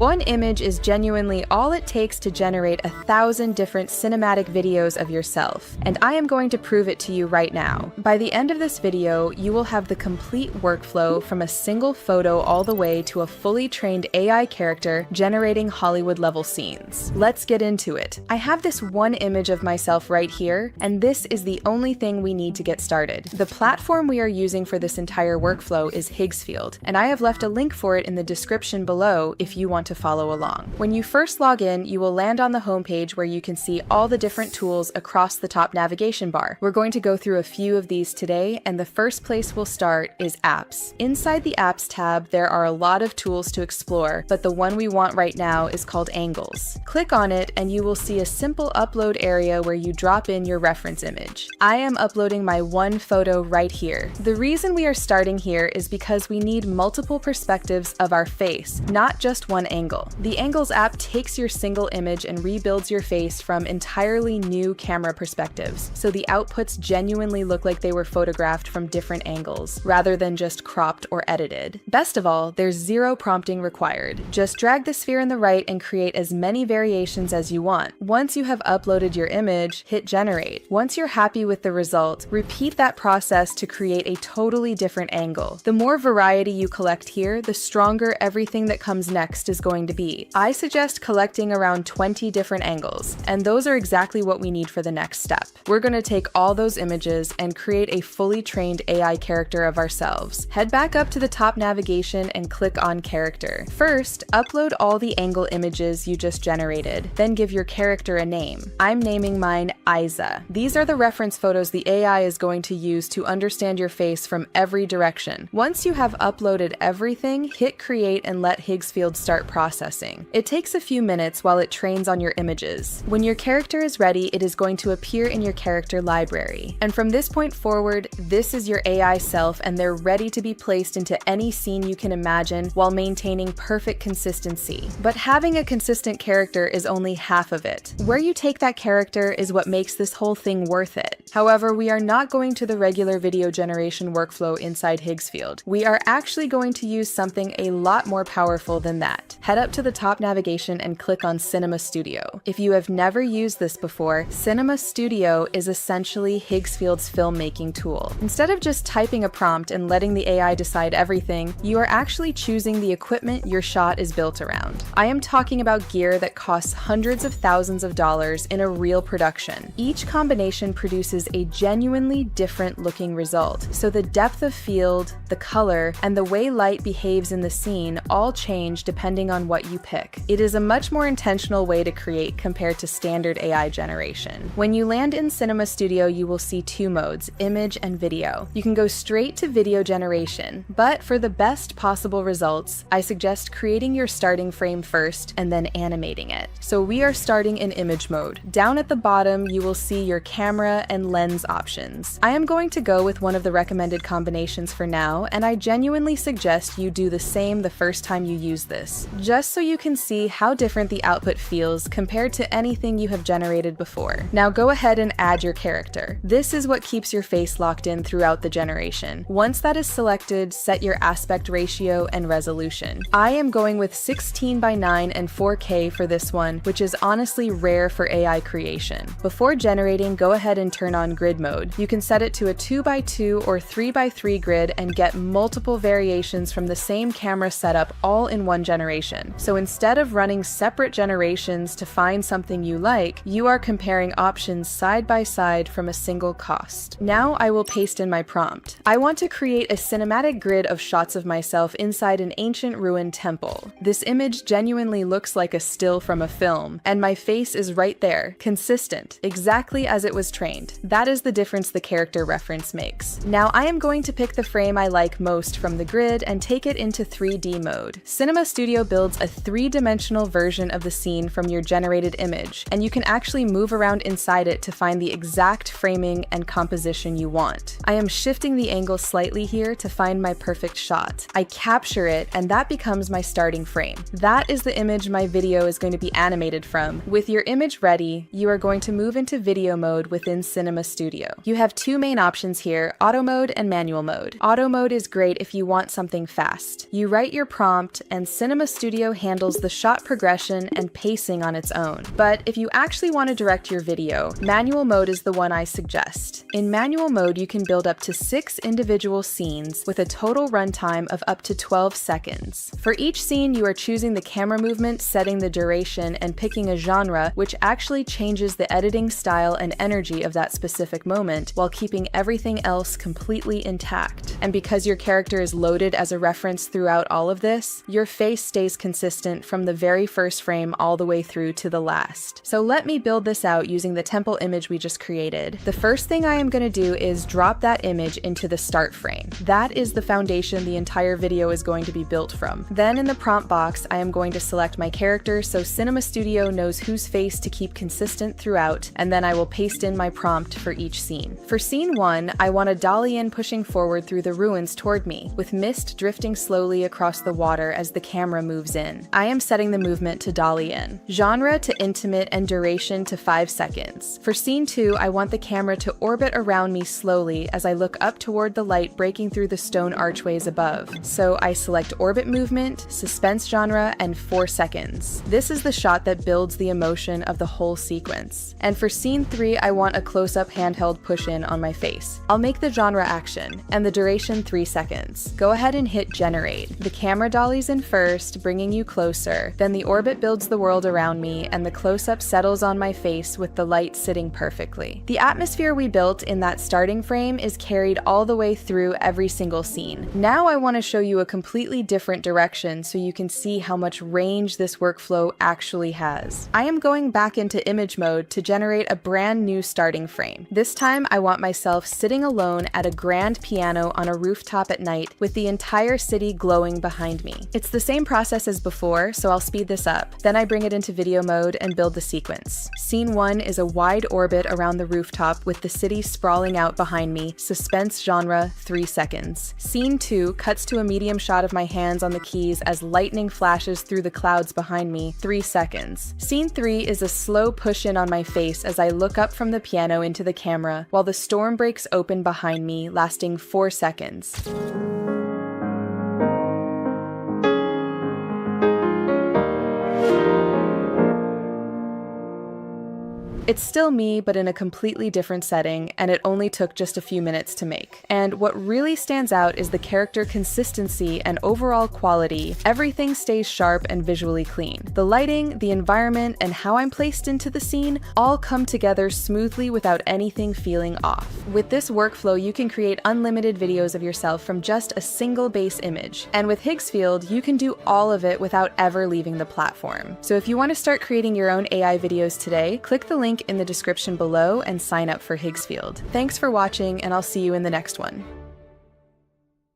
One image is genuinely all it takes to generate 1,000 different cinematic videos of yourself, and I am going to prove it to you right now. By the end of this video, you will have the complete workflow from a single photo all the way to a fully trained AI character generating Hollywood-level scenes. Let's get into it. I have this one image of myself right here, and this is the only thing we need to get started. The platform we are using for this entire workflow is Higgsfield, and I have left a link for it in the description below if you want to follow along. When you first log in, you will land on the homepage where you can see all the different tools across the top navigation bar. We're going to go through a few of these today, and the first place we'll start is Apps. Inside the Apps tab, there are a lot of tools to explore, but the one we want right now is called Angles. Click on it and you will see a simple upload area where you drop in your reference image. I am uploading my one photo right here. The reason we are starting here is because we need multiple perspectives of our face, not just one angle. The Angles app takes your single image and rebuilds your face from entirely new camera perspectives, so the outputs genuinely look like they were photographed from different angles, rather than just cropped or edited. Best of all, there's zero prompting required. Just drag the sphere in the right and create as many variations as you want. Once you have uploaded your image, hit generate. Once you're happy with the result, repeat that process to create a totally different angle. The more variety you collect here, the stronger everything that comes next is going to be. I suggest collecting around 20 different angles, and those are exactly what we need for the next step. We're going to take all those images and create a fully trained AI character of ourselves. Head back up to the top navigation and click on Character. First, upload all the angle images you just generated, then give your character a name. I'm naming mine Isa. These are the reference photos the AI is going to use to understand your face from every direction. Once you have uploaded everything, hit create and let Higgsfield start processing. It takes a few minutes while it trains on your images. When your character is ready, it is going to appear in your character library. And from this point forward, this is your AI self, and they're ready to be placed into any scene you can imagine while maintaining perfect consistency. But having a consistent character is only half of it. Where you take that character is what makes this whole thing worth it. However, we are not going to the regular video generation workflow inside Higgsfield. We are actually going to use something a lot more powerful than that. Head up to the top navigation and click on Cinema Studio. If you have never used this before, Cinema Studio is essentially Higgsfield's filmmaking tool. Instead of just typing a prompt and letting the AI decide everything, you are actually choosing the equipment your shot is built around. I am talking about gear that costs hundreds of thousands of dollars in a real production. Each combination produces a genuinely different looking result, so the depth of field, the color, and the way light behaves in the scene all change depending on what you pick. It is a much more intentional way to create compared to standard AI generation. When you land in Cinema Studio, you will see two modes, image and video. You can go straight to video generation, but for the best possible results, I suggest creating your starting frame first and then animating it. So we are starting in image mode. Down at the bottom, you will see your camera and lens options. I am going to go with one of the recommended combinations for now, and I genuinely suggest you do the same the first time you use this, just so you can see how different the output feels compared to anything you have generated before. Now go ahead and add your character. This is what keeps your face locked in throughout the generation. Once that is selected, set your aspect ratio and resolution. I am going with 16:9 and 4K for this one, which is honestly rare for AI creation. Before generating, go ahead and turn on grid mode. You can set it to a 2x2 or 3x3 grid and get multiple variations from the same camera setup all in one generation. So instead of running separate generations to find something you like, you are comparing options side by side from a single cost. Now I will paste in my prompt. I want to create a cinematic grid of shots of myself inside an ancient ruined temple. This image genuinely looks like a still from a film, and my face is right there, consistent, exactly as it was trained. That is the difference the character reference makes. Now I am going to pick the frame I like most from the grid and take it into 3D mode. Cinema Studio builds a three-dimensional version of the scene from your generated image, and you can actually move around inside it to find the exact framing and composition you want. I am shifting the angle slightly here to find my perfect shot. I capture it, and that becomes my starting frame. That is the image my video is going to be animated from. With your image ready, you are going to move into video mode within Cinema Studio. You have two main options here, auto mode and manual mode. Auto mode is great if you want something fast. You write your prompt, and Cinema Studio Studio handles the shot progression and pacing on its own. But if you actually want to direct your video, manual mode is the one I suggest. In manual mode, you can build up to 6 individual scenes with a total runtime of up to 12 seconds. For each scene, you are choosing the camera movement, setting the duration, and picking a genre, which actually changes the editing style and energy of that specific moment while keeping everything else completely intact. And because your character is loaded as a reference throughout all of this, your face stays consistent from the very first frame all the way through to the last. So let me build this out using the temple image we just created. The first thing I am going to do is drop that image into the start frame. That is the foundation the entire video is going to be built from. Then in the prompt box, I am going to select my character so Cinema Studio knows whose face to keep consistent throughout, and then I will paste in my prompt for each scene. For scene 1, I want a dolly in pushing forward through the ruins toward me, with mist drifting slowly across the water as the camera moves in. I am setting the movement to dolly in. Genre to intimate and duration to 5 seconds. For scene 2, I want the camera to orbit around me slowly as I look up toward the light breaking through the stone archways above. So I select orbit movement, suspense genre, and 4 seconds. This is the shot that builds the emotion of the whole sequence. And for scene 3, I want a close-up handheld push-in on my face. I'll make the genre action, and the duration 3 seconds. Go ahead and hit generate. The camera dollies in first, bringing you closer. Then the orbit builds the world around me, and the close-up settles on my face with the light sitting perfectly. The atmosphere we built in that starting frame is carried all the way through every single scene. Now I want to show you a completely different direction so you can see how much range this workflow actually has. I am going back into image mode to generate a brand new starting frame. This time I want myself sitting alone at a grand piano on a rooftop at night with the entire city glowing behind me. It's the same process as before, so I'll speed this up. Then I bring it into video mode and build the sequence. Scene 1 is a wide orbit around the rooftop with the city sprawling out behind me, suspense genre 3 seconds. Scene 2 cuts to a medium shot of my hands on the keys as lightning flashes through the clouds behind me, 3 seconds. Scene 3 is a slow push-in on my face as I look up from the piano into the camera, while the storm breaks open behind me, lasting 4 seconds. It's still me, but in a completely different setting, and it only took just a few minutes to make. And what really stands out is the character consistency and overall quality. Everything stays sharp and visually clean. The lighting, the environment, and how I'm placed into the scene all come together smoothly without anything feeling off. With this workflow, you can create unlimited videos of yourself from just a single base image. And with Higgsfield, you can do all of it without ever leaving the platform. So if you want to start creating your own AI videos today, click the link in the description below and sign up for Higgsfield. Thanks for watching, and I'll see you in the next one.